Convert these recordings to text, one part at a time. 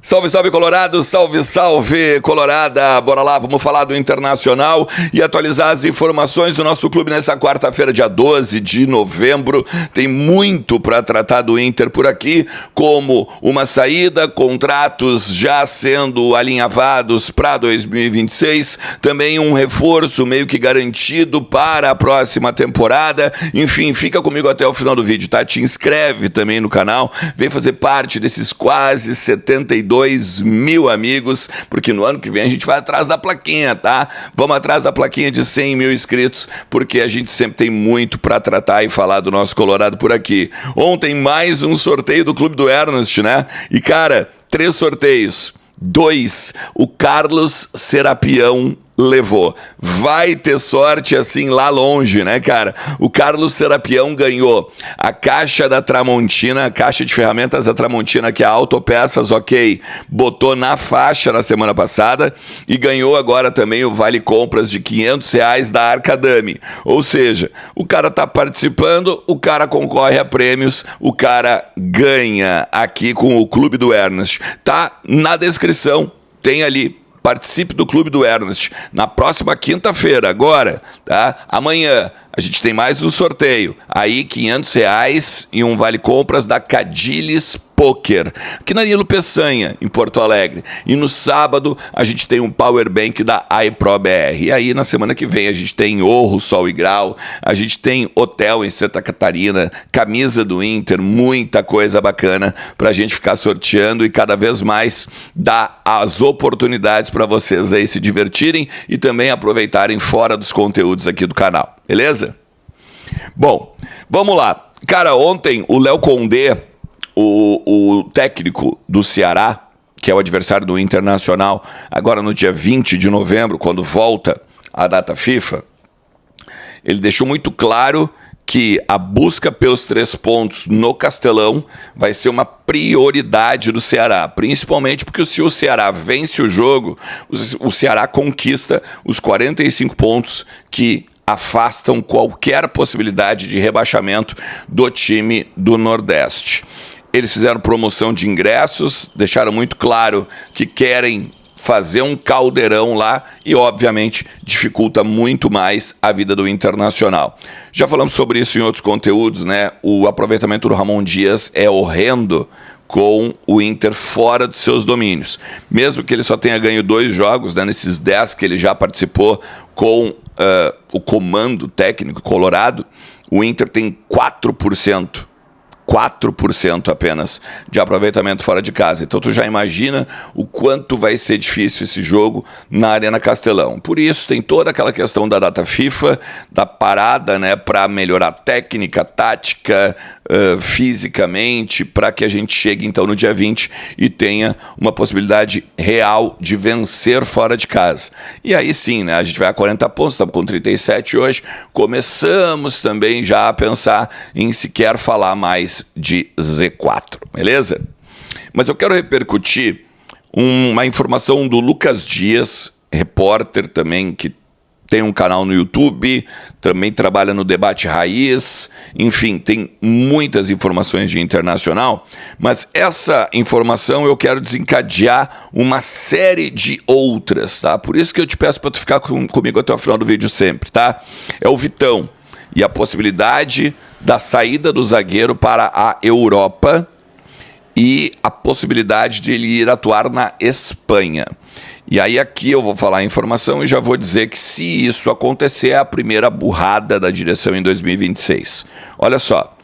Salve, salve Colorado, salve, salve Colorada, bora lá, vamos falar do Internacional e atualizar as informações do nosso clube nessa quarta-feira, dia 12 de novembro. Tem muito para tratar do Inter por aqui, como uma saída, contratos já sendo alinhavados para 2026, também um reforço meio que garantido para a próxima temporada. Enfim, fica comigo até o final do vídeo, tá? Te inscreve também no canal, vem fazer parte desses quase 72 mil amigos, porque no ano que vem a gente vai atrás da plaquinha, tá? Vamos atrás da plaquinha de 100 mil inscritos, porque a gente sempre tem muito para tratar e falar do nosso Colorado por aqui. Ontem mais um sorteio do Clube do Ernest, né? E cara, 3 sorteios, 2, o Carlos Serapião levou. Vai ter sorte assim lá longe, né, cara? O Carlos Serapião ganhou a caixa da Tramontina, a caixa de ferramentas da Tramontina, que é a Autopeças, ok, botou na faixa na semana passada e ganhou agora também o vale compras de R$500 da Arcadami. Ou seja, o cara tá participando, o cara concorre a prêmios, o cara ganha aqui com o Clube do Ernest. Tá na descrição, tem ali. Participe do Clube do Ernest na próxima quinta-feira, agora, tá? Amanhã a gente tem mais um sorteio. Aí, R$500 e um vale-compras da Cadilis Poker, aqui na Nilo Peçanha, em Porto Alegre. E no sábado a gente tem um Power Bank da iProBR. E aí, na semana que vem, a gente tem Orro, Sol e Grau, a gente tem hotel em Santa Catarina, camisa do Inter, muita coisa bacana pra gente ficar sorteando e cada vez mais dar as oportunidades para vocês aí se divertirem e também aproveitarem fora dos conteúdos aqui do canal, beleza? Bom, vamos lá. Cara, ontem o Léo Condé, o técnico do Ceará, que é o adversário do Internacional, agora no dia 20 de novembro, quando volta a data FIFA, ele deixou muito claro que a busca pelos 3 pontos no Castelão vai ser uma prioridade do Ceará, principalmente porque se o Ceará vence o jogo, o Ceará conquista os 45 pontos que afastam qualquer possibilidade de rebaixamento do time do Nordeste. Eles fizeram promoção de ingressos, deixaram muito claro que querem fazer um caldeirão lá e, obviamente, dificulta muito mais a vida do Internacional. Já falamos sobre isso em outros conteúdos, né? O aproveitamento do Ramon Dias é horrendo com o Inter fora dos seus domínios. Mesmo que ele só tenha ganho 2 jogos, né, nesses 10 que ele já participou com o comando técnico colorado, o Inter tem 4% apenas de aproveitamento fora de casa. Então tu já imagina o quanto vai ser difícil esse jogo na Arena Castelão. Por isso tem toda aquela questão da data FIFA, da parada, né, para melhorar técnica, tática, fisicamente, para que a gente chegue então no dia 20 e tenha uma possibilidade real de vencer fora de casa. E aí sim, né, a gente vai a 40 pontos, estamos com 37 hoje, começamos também já a pensar em sequer falar mais de Z4, beleza? Mas eu quero repercutir uma informação do Lucas Dias, repórter também, que tem um canal no YouTube, também trabalha no Debate Raiz, enfim, tem muitas informações de Internacional, mas essa informação eu quero desencadear uma série de outras, tá? Por isso que eu te peço para tu ficar comigo até o final do vídeo sempre, tá? É o Vitão e a possibilidade da saída do zagueiro para a Europa e a possibilidade de ele ir atuar na Espanha. E aí aqui eu vou falar a informação e já vou dizer que se isso acontecer é a primeira burrada da direção em 2026. Olha só,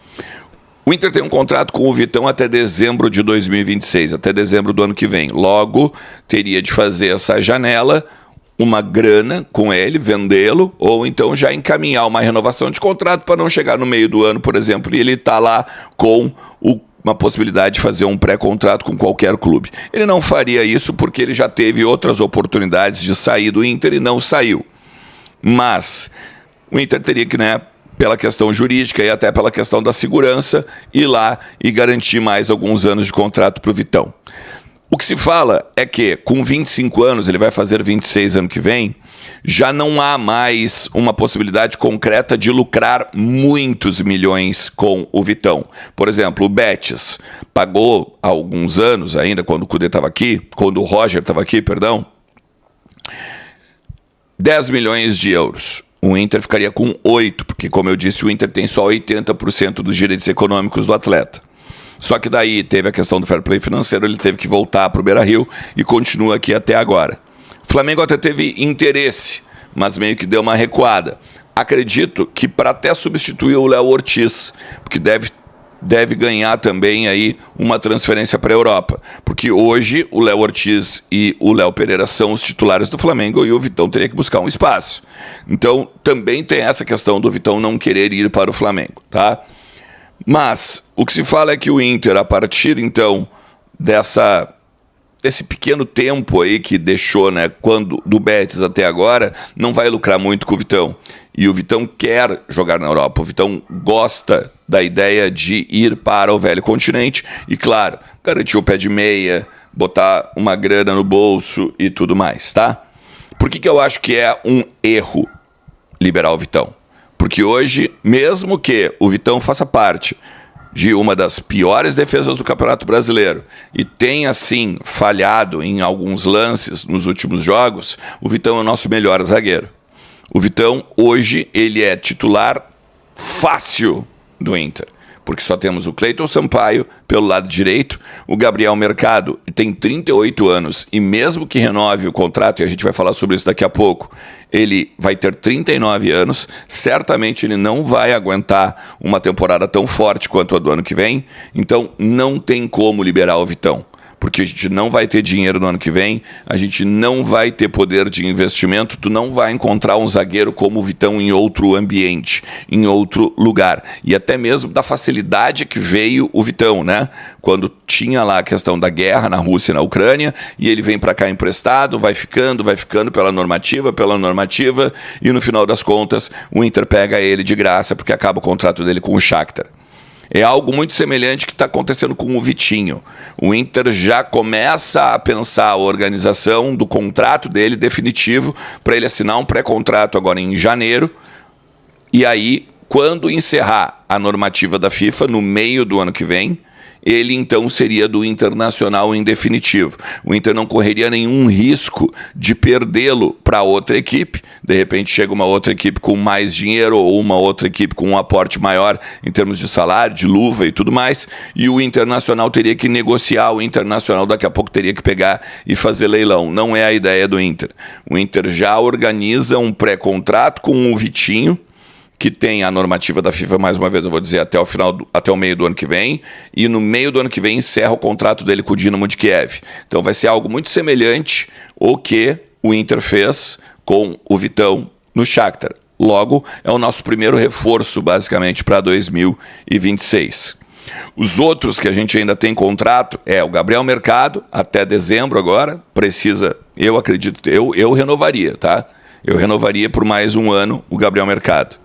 o Inter tem um contrato com o Vitão até dezembro de 2026, até dezembro do ano que vem. Logo, teria de fazer essa janela, uma grana com ele, vendê-lo, ou então já encaminhar uma renovação de contrato para não chegar no meio do ano, por exemplo, e ele está lá com uma possibilidade de fazer um pré-contrato com qualquer clube. Ele não faria isso porque ele já teve outras oportunidades de sair do Inter e não saiu. Mas o Inter teria que, né, pela questão jurídica e até pela questão da segurança, ir lá e garantir mais alguns anos de contrato para o Vitão. O que se fala é que com 25 anos, ele vai fazer 26 ano que vem, já não há mais uma possibilidade concreta de lucrar muitos milhões com o Vitão. Por exemplo, o Betis pagou há alguns anos ainda, quando o Cudê estava aqui, quando o Roger estava aqui, perdão, 10 milhões de euros. O Inter ficaria com 8, porque, como eu disse, o Inter tem só 80% dos direitos econômicos do atleta. Só que daí teve a questão do fair play financeiro, ele teve que voltar para o Beira-Rio e continua aqui até agora. O Flamengo até teve interesse, mas meio que deu uma recuada. Acredito que para até substituir o Léo Ortiz, porque deve ganhar também aí uma transferência para a Europa. Porque hoje o Léo Ortiz e o Léo Pereira são os titulares do Flamengo e o Vitão teria que buscar um espaço. Então também tem essa questão do Vitão não querer ir para o Flamengo, tá? Mas o que se fala é que o Inter, a partir então desse pequeno tempo aí que deixou, né, do Betis até agora, não vai lucrar muito com o Vitão. E o Vitão quer jogar na Europa. O Vitão gosta da ideia de ir para o velho continente e, claro, garantir o pé de meia, botar uma grana no bolso e tudo mais, tá? Por que eu acho que é um erro liberar o Vitão? Porque hoje, mesmo que o Vitão faça parte de uma das piores defesas do Campeonato Brasileiro e tenha, sim, falhado em alguns lances nos últimos jogos, o Vitão é o nosso melhor zagueiro. O Vitão, hoje, ele é titular fácil do Inter, porque só temos o Cleiton Sampaio pelo lado direito, o Gabriel Mercado tem 38 anos e mesmo que renove o contrato, e a gente vai falar sobre isso daqui a pouco, ele vai ter 39 anos, certamente ele não vai aguentar uma temporada tão forte quanto a do ano que vem, então não tem como liberar o Vitão. Porque a gente não vai ter dinheiro no ano que vem, a gente não vai ter poder de investimento, tu não vai encontrar um zagueiro como o Vitão em outro ambiente, em outro lugar. E até mesmo da facilidade que veio o Vitão, né? Quando tinha lá a questão da guerra na Rússia e na Ucrânia, e ele vem para cá emprestado, vai ficando pela normativa, e no final das contas o Inter pega ele de graça porque acaba o contrato dele com o Shakhtar. É algo muito semelhante que está acontecendo com o Vitinho. O Inter já começa a pensar a organização do contrato dele definitivo para ele assinar um pré-contrato agora em janeiro. E aí, quando encerrar a normativa da FIFA, no meio do ano que vem, ele então seria do Internacional em definitivo. O Inter não correria nenhum risco de perdê-lo para outra equipe. De repente chega uma outra equipe com mais dinheiro ou uma outra equipe com um aporte maior em termos de salário, de luva e tudo mais, e o Internacional teria que negociar, o Internacional daqui a pouco teria que pegar e fazer leilão. Não é a ideia do Inter. O Inter já organiza um pré-contrato com o Vitinho, que tem a normativa da FIFA, mais uma vez eu vou dizer, até o meio do ano que vem, e no meio do ano que vem encerra o contrato dele com o Dinamo de Kiev. Então vai ser algo muito semelhante ao que o Inter fez com o Vitão no Shakhtar. Logo, é o nosso primeiro reforço, basicamente, para 2026. Os outros que a gente ainda tem contrato é o Gabriel Mercado, até dezembro agora, eu acredito, eu renovaria, tá? Eu renovaria por mais um ano o Gabriel Mercado.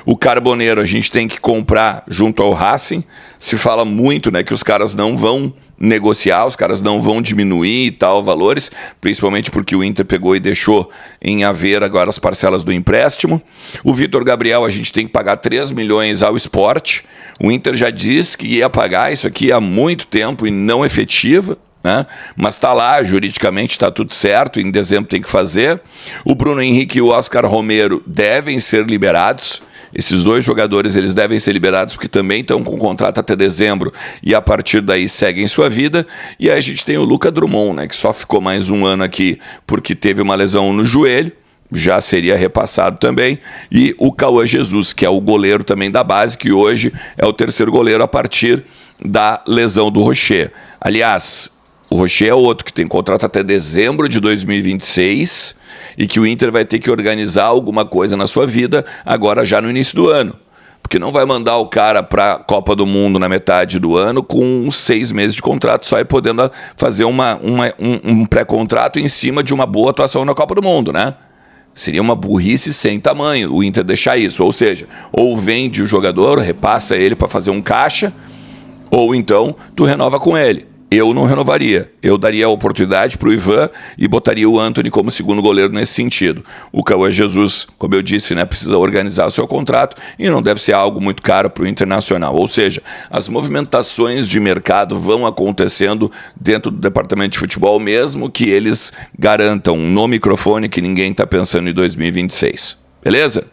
O Carboneiro a gente tem que comprar junto ao Racing. Se fala muito, né, que os caras não vão negociar, os caras não vão diminuir e tal valores, principalmente porque o Inter pegou e deixou em haver agora as parcelas do empréstimo. O Vitor Gabriel a gente tem que pagar 3 milhões ao Sport. O Inter já disse que ia pagar isso aqui há muito tempo e não efetiva, né? Mas está lá, juridicamente está tudo certo, em dezembro tem que fazer. O Bruno Henrique e o Oscar Romero devem ser liberados. Esses dois jogadores eles devem ser liberados porque também estão com contrato até dezembro e a partir daí seguem sua vida. E aí a gente tem o Luca Drummond, né, que só ficou mais um ano aqui porque teve uma lesão no joelho, já seria repassado também. E o Cauã Jesus, que é o goleiro também da base, que hoje é o terceiro goleiro a partir da lesão do Rocher. Aliás, o Rocher é outro que tem contrato até dezembro de 2026 e que o Inter vai ter que organizar alguma coisa na sua vida agora já no início do ano. Porque não vai mandar o cara para a Copa do Mundo na metade do ano com 6 meses de contrato só e podendo fazer um pré-contrato em cima de uma boa atuação na Copa do Mundo, né? Seria uma burrice sem tamanho o Inter deixar isso. Ou seja, ou vende o jogador, repassa ele para fazer um caixa, ou então tu renova com ele. Eu não renovaria. Eu daria a oportunidade para o Ivan e botaria o Antony como segundo goleiro nesse sentido. O Cauã Jesus, como eu disse, né, precisa organizar o seu contrato e não deve ser algo muito caro para o Internacional. Ou seja, as movimentações de mercado vão acontecendo dentro do departamento de futebol, mesmo que eles garantam no microfone que ninguém está pensando em 2026. Beleza?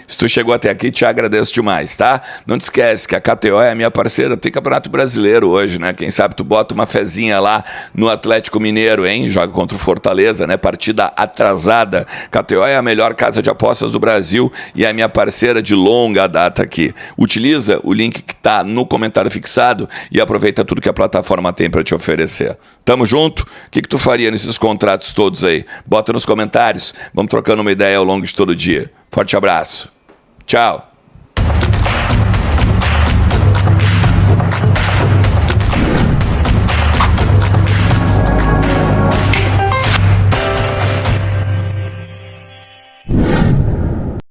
Se tu chegou até aqui, te agradeço demais, tá? Não te esquece que a KTO é a minha parceira, tem Campeonato Brasileiro hoje, né? Quem sabe tu bota uma fezinha lá no Atlético Mineiro, hein? Joga contra o Fortaleza, né? Partida atrasada. KTO é a melhor casa de apostas do Brasil e é a minha parceira de longa data aqui. Utiliza o link que tá no comentário fixado e aproveita tudo que a plataforma tem para te oferecer. Tamo junto? O que tu faria nesses contratos todos aí? Bota nos comentários. Vamos trocando uma ideia ao longo de todo o dia. Forte abraço. Tchau.